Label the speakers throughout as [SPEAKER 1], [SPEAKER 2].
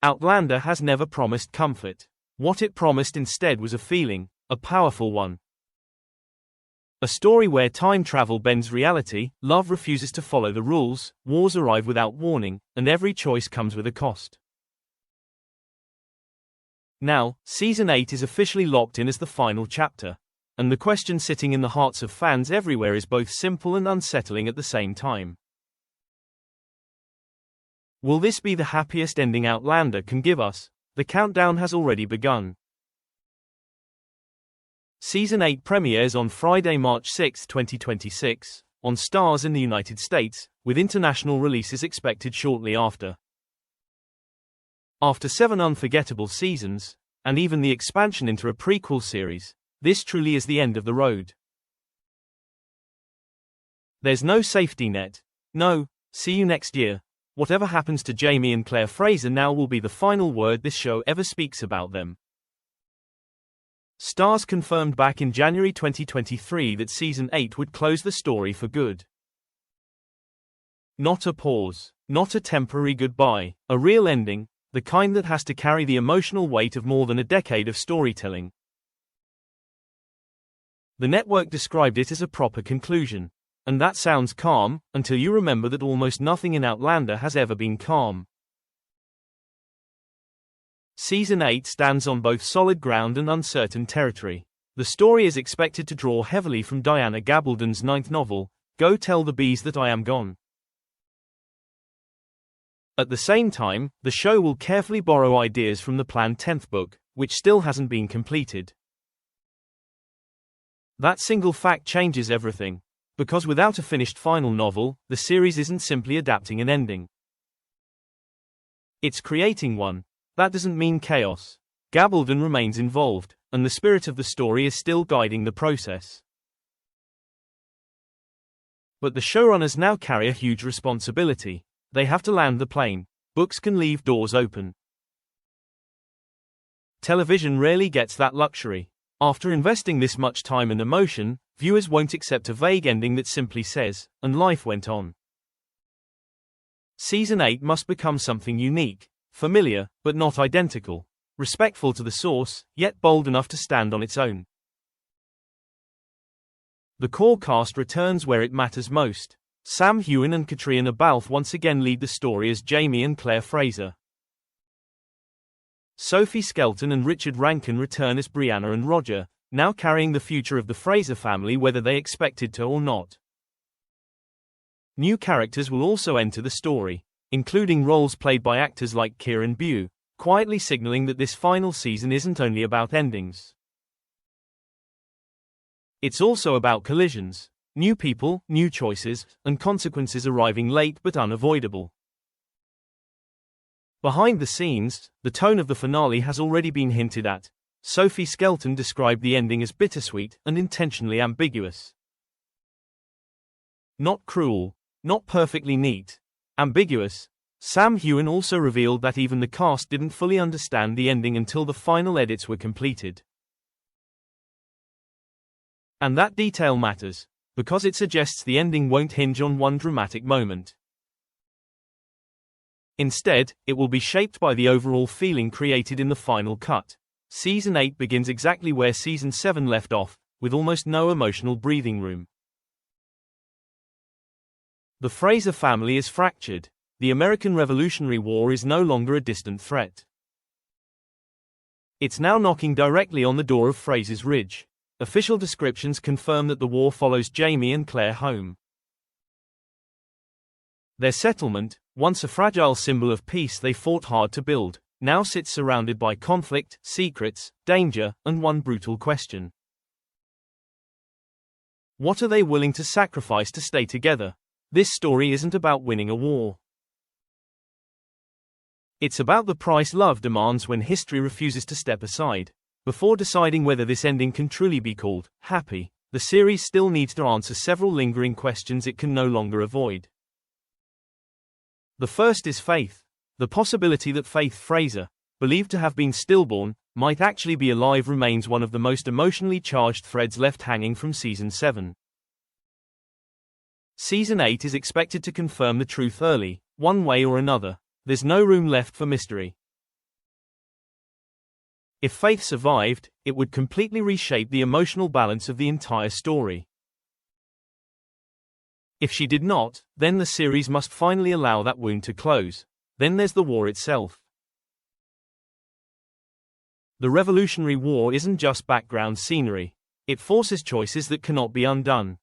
[SPEAKER 1] Outlander has never promised comfort. What it promised instead was a feeling, a powerful one. A story where time travel bends reality, love refuses to follow the rules, wars arrive without warning, and every choice comes with a cost. Now, Season 8 is officially locked in as the final chapter. And the question sitting in the hearts of fans everywhere is both simple and unsettling at the same time. Will this be the happiest ending Outlander can give us? The countdown has already begun. Season 8 premieres on Friday, March 6, 2026, on Starz in the United States, with international releases expected shortly after. After 7 unforgettable seasons, and even the expansion into a prequel series, this truly is the end of the road. There's no safety net. No, see you next year. Whatever happens to Jamie and Claire Fraser now will be the final word this show ever speaks about them. Starz confirmed back in January 2023 that Season 8 would close the story for good. Not a pause, not a temporary goodbye, a real ending, the kind that has to carry the emotional weight of more than a decade of storytelling. The network described it as a proper conclusion. And that sounds calm, until you remember that almost nothing in Outlander has ever been calm. Season 8 stands on both solid ground and uncertain territory. The story is expected to draw heavily from Diana Gabaldon's 9th novel, Go Tell the Bees That I Am Gone. At the same time, the show will carefully borrow ideas from the planned 10th book, which still hasn't been completed. That single fact changes everything. Because without a finished final novel, the series isn't simply adapting an ending. It's creating one. That doesn't mean chaos. Gabaldon remains involved, and the spirit of the story is still guiding the process. But the showrunners now carry a huge responsibility. They have to land the plane. Books can leave doors open. Television rarely gets that luxury. After investing this much time and emotion, viewers won't accept a vague ending that simply says, and life went on. Season 8 must become something unique, familiar, but not identical, respectful to the source, yet bold enough to stand on its own. The core cast returns where it matters most. Sam Heughan and Katrina Balfe once again lead the story as Jamie and Claire Fraser. Sophie Skelton and Richard Rankin return as Brianna and Roger, now carrying the future of the Fraser family whether they expected to or not. New characters will also enter the story, including roles played by actors like Kieran Bew, quietly signaling that this final season isn't only about endings. It's also about collisions, new people, new choices, and consequences arriving late but unavoidable. Behind the scenes, the tone of the finale has already been hinted at. Sophie Skelton described the ending as bittersweet and intentionally ambiguous. Not cruel, not perfectly neat. Ambiguous. Sam Heughan also revealed that even the cast didn't fully understand the ending until the final edits were completed. And that detail matters, because it suggests the ending won't hinge on one dramatic moment. Instead, it will be shaped by the overall feeling created in the final cut. Season 8 begins exactly where Season 7 left off, with almost no emotional breathing room. The Fraser family is fractured. The American Revolutionary War is no longer a distant threat. It's now knocking directly on the door of Fraser's Ridge. Official descriptions confirm that the war follows Jamie and Claire home. Their settlement, once a fragile symbol of peace they fought hard to build, now sits surrounded by conflict, secrets, danger, and one brutal question. What are they willing to sacrifice to stay together? This story isn't about winning a war. It's about the price love demands when history refuses to step aside. Before deciding whether this ending can truly be called happy, the series still needs to answer several lingering questions it can no longer avoid. The first is faith. The possibility that Faith Fraser, believed to have been stillborn, might actually be alive remains one of the most emotionally charged threads left hanging from Season 7. Season 8 is expected to confirm the truth early, one way or another. There's no room left for mystery. If Faith survived, it would completely reshape the emotional balance of the entire story. If she did not, then the series must finally allow that wound to close. Then there's the war itself. The Revolutionary War isn't just background scenery. It forces choices that cannot be undone.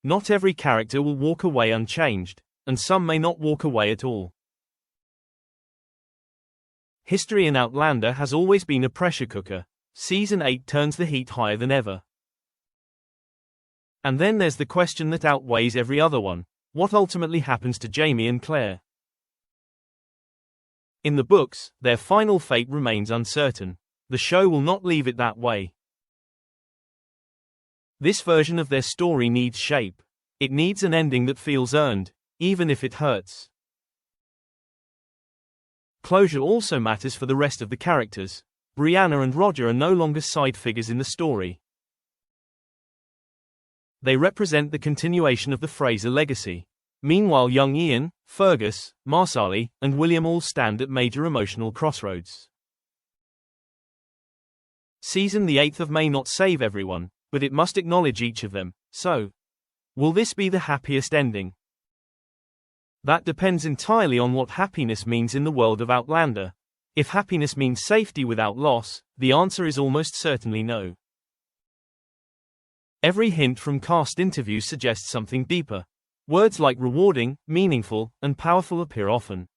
[SPEAKER 1] Not every character will walk away unchanged, and some may not walk away at all. History in Outlander has always been a pressure cooker. Season 8 turns the heat higher than ever. And then there's the question that outweighs every other one. What ultimately happens to Jamie and Claire? In the books, their final fate remains uncertain. The show will not leave it that way. This version of their story needs shape. It needs an ending that feels earned, even if it hurts. Closure also matters for the rest of the characters. Brianna and Roger are no longer side figures in the story. They represent the continuation of the Fraser legacy. Meanwhile, young Ian, Fergus, Marsali, and William all stand at major emotional crossroads. Season the 8th of may not save everyone, but it must acknowledge each of them. So, will this be the happiest ending? That depends entirely on what happiness means in the world of Outlander. If happiness means safety without loss, the answer is almost certainly no. Every hint from cast interviews suggests something deeper. Words like rewarding, meaningful, and powerful appear often.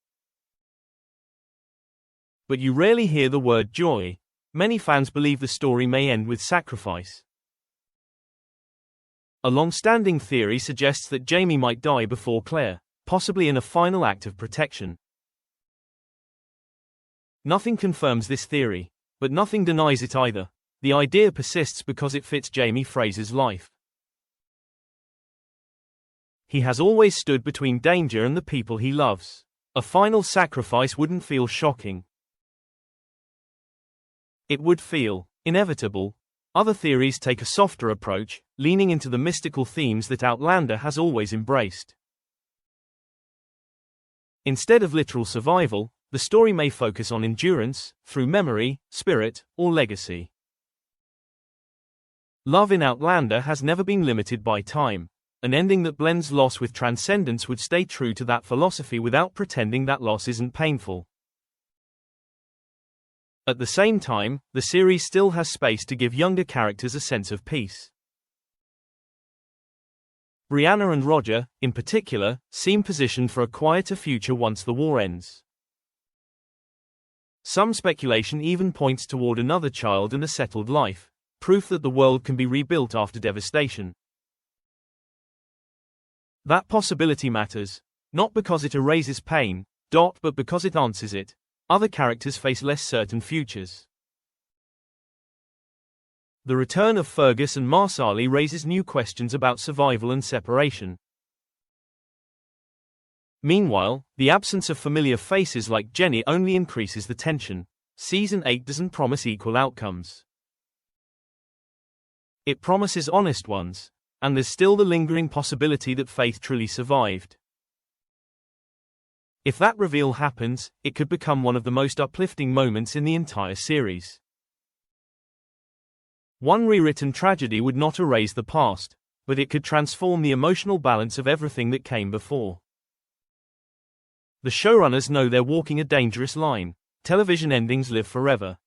[SPEAKER 1] But you rarely hear the word joy. Many fans believe the story may end with sacrifice. A long-standing theory suggests that Jamie might die before Claire, possibly in a final act of protection. Nothing confirms this theory, but nothing denies it either. The idea persists because it fits Jamie Fraser's life. He has always stood between danger and the people he loves. A final sacrifice wouldn't feel shocking. It would feel inevitable. Other theories take a softer approach, leaning into the mystical themes that Outlander has always embraced. Instead of literal survival, the story may focus on endurance, through memory, spirit, or legacy. Love in Outlander has never been limited by time. An ending that blends loss with transcendence would stay true to that philosophy without pretending that loss isn't painful. At the same time, the series still has space to give younger characters a sense of peace. Brianna and Roger, in particular, seem positioned for a quieter future once the war ends. Some speculation even points toward another child and a settled life, proof that the world can be rebuilt after devastation. That possibility matters, not because it erases pain, but because it answers it. Other characters face less certain futures. The return of Fergus and Marsali raises new questions about survival and separation. Meanwhile, the absence of familiar faces like Jenny only increases the tension. Season 8 doesn't promise equal outcomes. It promises honest ones, and there's still the lingering possibility that Faith truly survived. If that reveal happens, it could become one of the most uplifting moments in the entire series. One rewritten tragedy would not erase the past, but it could transform the emotional balance of everything that came before. The showrunners know they're walking a dangerous line. Television endings live forever.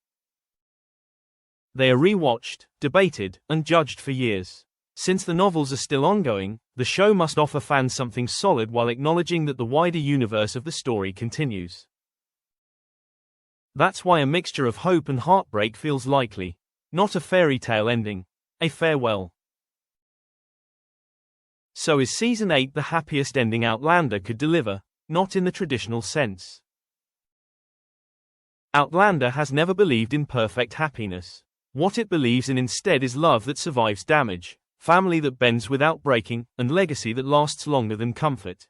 [SPEAKER 1] They are rewatched, debated, and judged for years. Since the novels are still ongoing, the show must offer fans something solid while acknowledging that the wider universe of the story continues. That's why a mixture of hope and heartbreak feels likely. Not a fairy tale ending, a farewell. So is Season 8 the happiest ending Outlander could deliver? Not in the traditional sense. Outlander has never believed in perfect happiness. What it believes in instead is love that survives damage, family that bends without breaking, and legacy that lasts longer than comfort.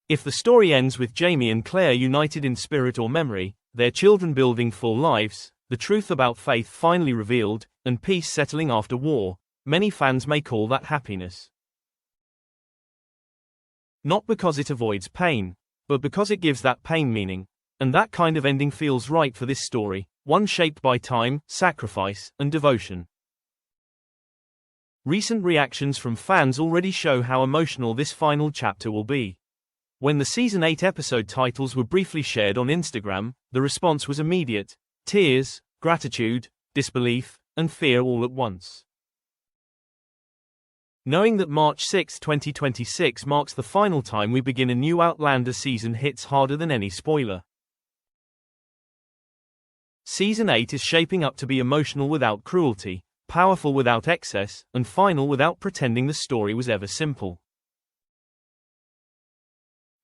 [SPEAKER 1] If the story ends with Jamie and Claire united in spirit or memory, their children building full lives, the truth about faith finally revealed, and peace settling after war, many fans may call that happiness. Not because it avoids pain, but because it gives that pain meaning. And that kind of ending feels right for this story, one shaped by time, sacrifice, and devotion. Recent reactions from fans already show how emotional this final chapter will be. When the Season 8 episode titles were briefly shared on Instagram, the response was immediate: tears, gratitude, disbelief, and fear all at once. Knowing that March 6, 2026 marks the final time we begin a new Outlander season hits harder than any spoiler. Season 8 is shaping up to be emotional without cruelty, powerful without excess, and final without pretending the story was ever simple.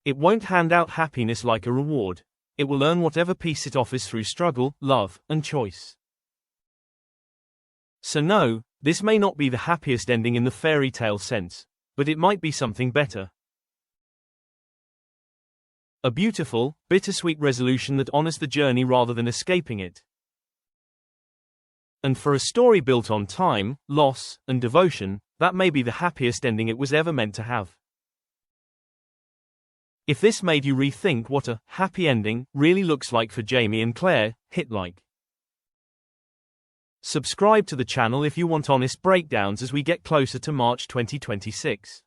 [SPEAKER 1] It won't hand out happiness like a reward. It will earn whatever piece it offers through struggle, love, and choice. So no, this may not be the happiest ending in the fairy tale sense, but it might be something better. A beautiful, bittersweet resolution that honors the journey rather than escaping it. And for a story built on time, loss, and devotion, that may be the happiest ending it was ever meant to have. If this made you rethink what a happy ending really looks like for Jamie and Claire, hit like. Subscribe to the channel if you want honest breakdowns as we get closer to March 2026.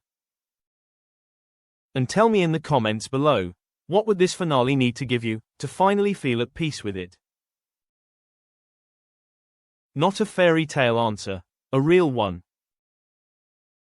[SPEAKER 1] And tell me in the comments below, what would this finale need to give you, to finally feel at peace with it? Not a fairy tale answer, a real one.